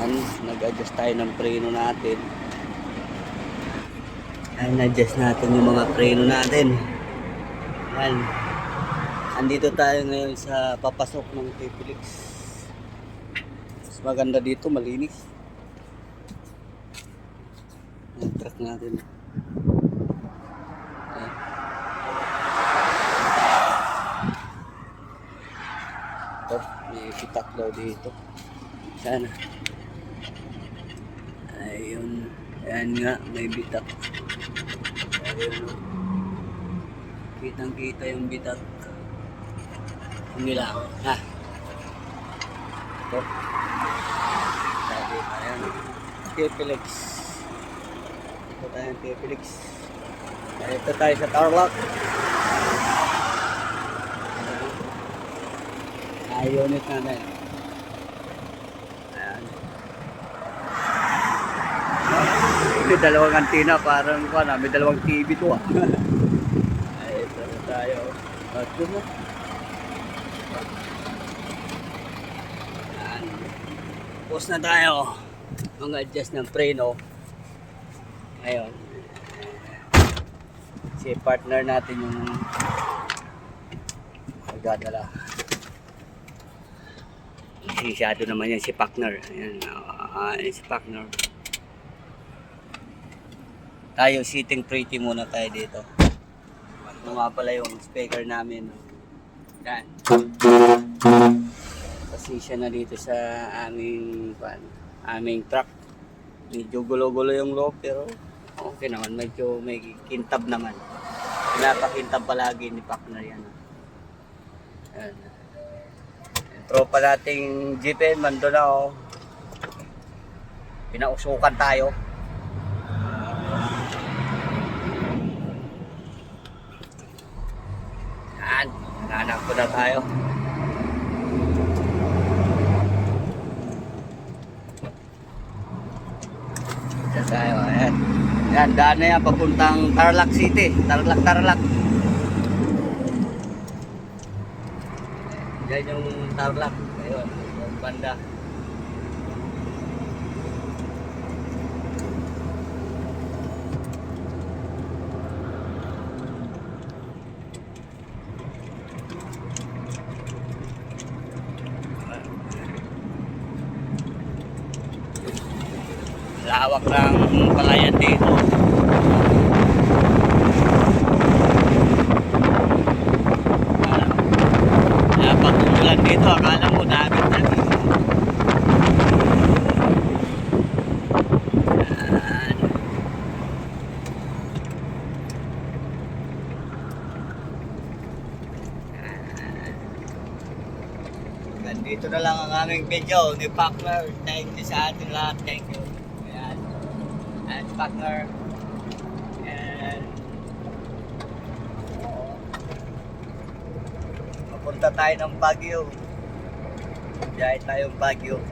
Ayan, nag-adjust tayo ng preno natin. Ayan, adjust natin yung mga preno natin. Ayan. Andito tayo ngayon sa papasok ng T-Felix. Mas maganda dito, malinis. Yung truck natin. Ayan. Ito, may bitak daw dito. Sana. Ayun. Ayan nga, may bitak. Ayun. Kitang-kita yung bitak. Umilang. Ha? Ito. Sabi, ayan. T-Felix. Ito tayo ng T-Felix. Ito tayo sa Tarlac. Unit natin. Ayan. May dalawang antina, parang may dalawang TV to ah. Ay, ito na tayo. At yun na. Ayan. Post na tayo. Mga adjust ng preno. Ngayon. Si partner natin yung nagdadala. Sisyado naman yan si partner. Ayan. Si partner. Tayo sitting pretty muna tayo dito. Ito nga pala yung speaker namin. Yan. Pasisya na dito sa aming truck. Medyo gulo-gulo yung loob pero okay naman. Medyo may kintab naman. Pinapakintab palagi ni partner yan. Yan. Yung tropa nating GPN Mandolao. Pinausukan tayo. Yan, nanap ko na tayo. Dito tayo, ayan. Yan, daan na yan, papuntang Tarlac City. Tarlac. Yan yung Tarlac. Ayun, yung banda. Lawak ng palayan dito. Kaya pag umulan dito, akala mo dami. Dito na lang ang aming video ni partner. Thank you sa ating lahat. Thank you. And partner. And papunta tayo ng Baguio. Biyahe tayong Baguio.